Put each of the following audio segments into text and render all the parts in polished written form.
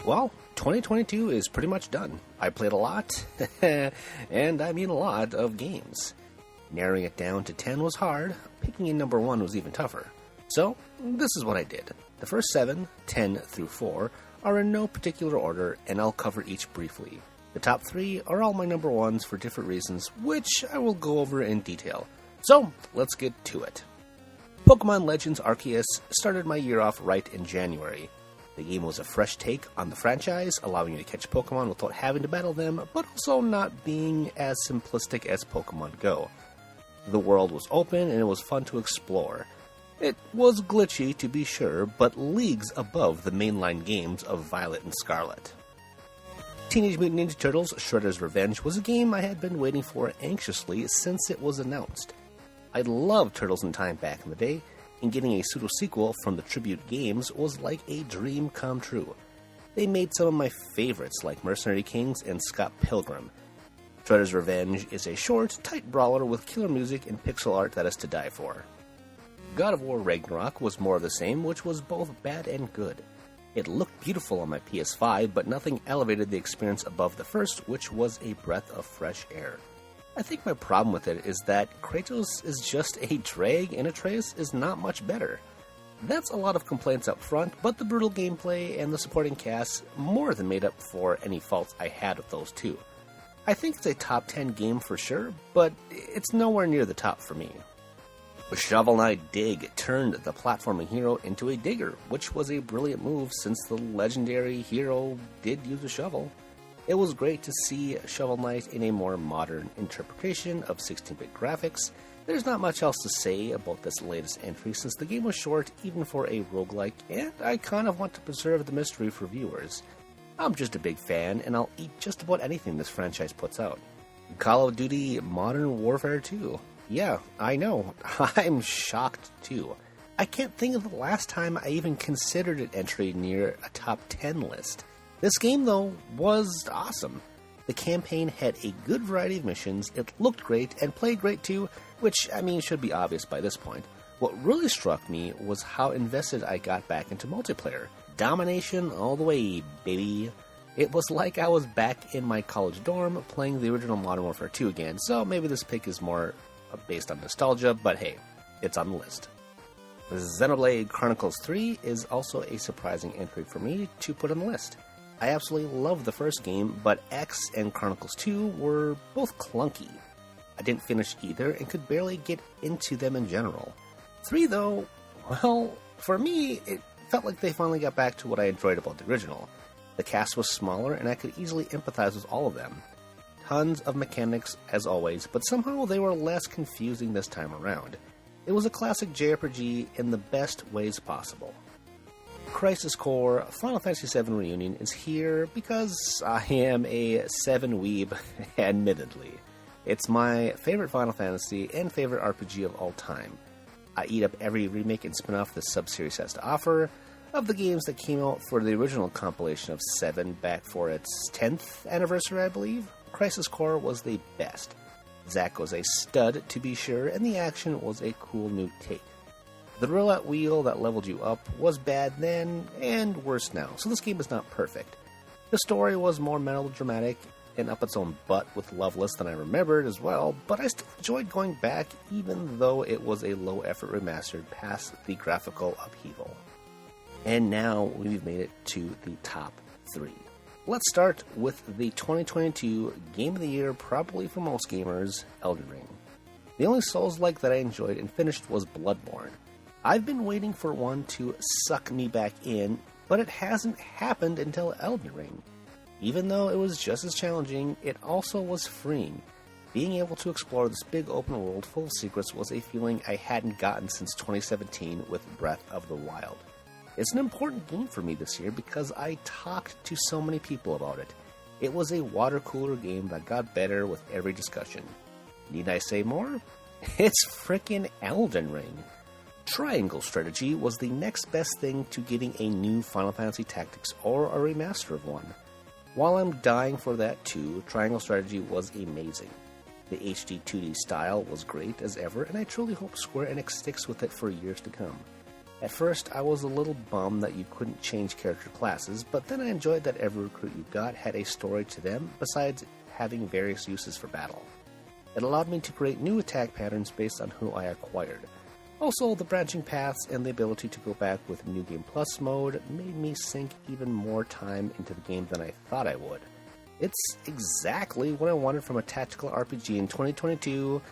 Well, 2022 is pretty much done. I played a lot, and I mean a lot of games. Narrowing it down to 10 was hard, picking a number 1 was even tougher. So, this is what I did. The first 7, 10 through 4, are in no particular order, and I'll cover each briefly. The top 3 are all my number 1s for different reasons, which I will go over in detail. So, let's get to it. Pokemon Legends Arceus started my year off right in January. The game was a fresh take on the franchise, allowing you to catch Pokemon without having to battle them, but also not being as simplistic as Pokemon Go. The world was open and it was fun to explore. It was glitchy to be sure, but leagues above the mainline games of Violet and Scarlet. Teenage Mutant Ninja Turtles Shredder's Revenge was a game I had been waiting for anxiously since it was announced. I loved Turtles in Time back in the day, and getting a pseudo-sequel from the Tribute Games was like a dream come true. They made some of my favorites like Mercenary Kings and Scott Pilgrim. Shredder's Revenge is a short, tight brawler with killer music and pixel art that is to die for. God of War Ragnarok was more of the same, which was both bad and good. It looked beautiful on my PS5, but nothing elevated the experience above the first, which was a breath of fresh air. I think my problem with it is that Kratos is just a drag and Atreus is not much better. That's a lot of complaints up front, but the brutal gameplay and the supporting cast more than made up for any faults I had with those two. I think it's a top 10 game for sure, but it's nowhere near the top for me. Shovel Knight Dig turned the platforming hero into a digger, which was a brilliant move since the legendary hero did use a shovel. It was great to see Shovel Knight in a more modern interpretation of 16-bit graphics. There's not much else to say about this latest entry since the game was short even for a roguelike, and I kind of want to preserve the mystery for viewers. I'm just a big fan, and I'll eat just about anything this franchise puts out. Call of Duty Modern Warfare 2. Yeah, I know. I'm shocked too. I can't think of the last time I even considered an entry near a top 10 list. This game, though, was awesome. The campaign had a good variety of missions, it looked great, and played great too, which, should be obvious by this point. What really struck me was how invested I got back into multiplayer. Domination all the way, baby. It was like I was back in my college dorm playing the original Modern Warfare 2 again, so maybe this pick is more based on nostalgia, but hey, it's on the list. Xenoblade Chronicles 3 is also a surprising entry for me to put on the list. I absolutely loved the first game, but X and Chronicles 2 were both clunky. I didn't finish either and could barely get into them in general. 3, though, well, for me, it felt like they finally got back to what I enjoyed about the original. The cast was smaller and I could easily empathize with all of them. Tons of mechanics, as always, but somehow they were less confusing this time around. It was a classic JRPG in the best ways possible. Crisis Core Final Fantasy VII Reunion is here because I am a 7 weeb, admittedly. It's my favorite Final Fantasy and favorite RPG of all time. I eat up every remake and spin-off this sub-series has to offer. Of the games that came out for the original compilation of 7 back for its 10th anniversary, I believe, Crisis Core was the best. Zack was a stud, to be sure, and the action was a cool new take. The roulette wheel that leveled you up was bad then, and worse now, so this game is not perfect. The story was more melodramatic and up its own butt with Loveless than I remembered as well, but I still enjoyed going back even though it was a low-effort remastered past the graphical upheaval. And now we've made it to the top 3. Let's start with the 2022 Game of the Year, probably for most gamers, Elden Ring. The only Souls-like that I enjoyed and finished was Bloodborne. I've been waiting for one to suck me back in, but it hasn't happened until Elden Ring. Even though it was just as challenging, it also was freeing. Being able to explore this big open world full of secrets was a feeling I hadn't gotten since 2017 with Breath of the Wild. It's an important game for me this year because I talked to so many people about it. It was a water cooler game that got better with every discussion. Need I say more? It's frickin' Elden Ring. Triangle Strategy was the next best thing to getting a new Final Fantasy Tactics or a remaster of one. While I'm dying for that too, Triangle Strategy was amazing. The HD 2D style was great as ever, and I truly hope Square Enix sticks with it for years to come. At first, I was a little bummed that you couldn't change character classes, but then I enjoyed that every recruit you got had a story to them, besides having various uses for battle. It allowed me to create new attack patterns based on who I acquired. Also, the branching paths and the ability to go back with New Game Plus mode made me sink even more time into the game than I thought I would. It's exactly what I wanted from a tactical RPG in 2022.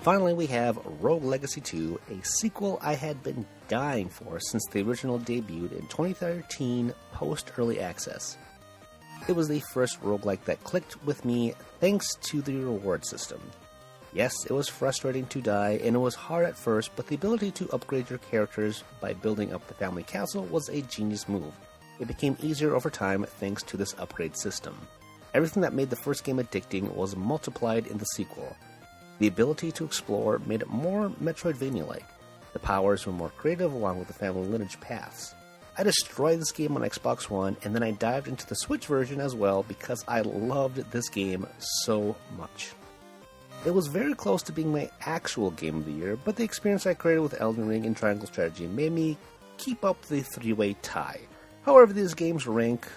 Finally, we have Rogue Legacy 2, a sequel I had been dying for since the original debuted in 2013 post-early access. It was the first roguelike that clicked with me thanks to the reward system. Yes, it was frustrating to die, and it was hard at first, but the ability to upgrade your characters by building up the family castle was a genius move. It became easier over time thanks to this upgrade system. Everything that made the first game addicting was multiplied in the sequel. The ability to explore made it more Metroidvania-like. The powers were more creative along with the family lineage paths. I destroyed this game on Xbox One, and then I dived into the Switch version as well because I loved this game so much. It was very close to being my actual game of the year, but the experience I created with Elden Ring and Triangle Strategy made me keep up the three-way tie. However these games rank,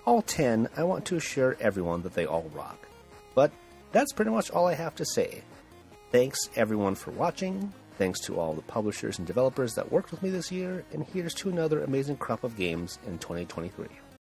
all 10, I want to assure everyone that they all rock. But that's pretty much all I have to say. Thanks everyone for watching, thanks to all the publishers and developers that worked with me this year, and here's to another amazing crop of games in 2023.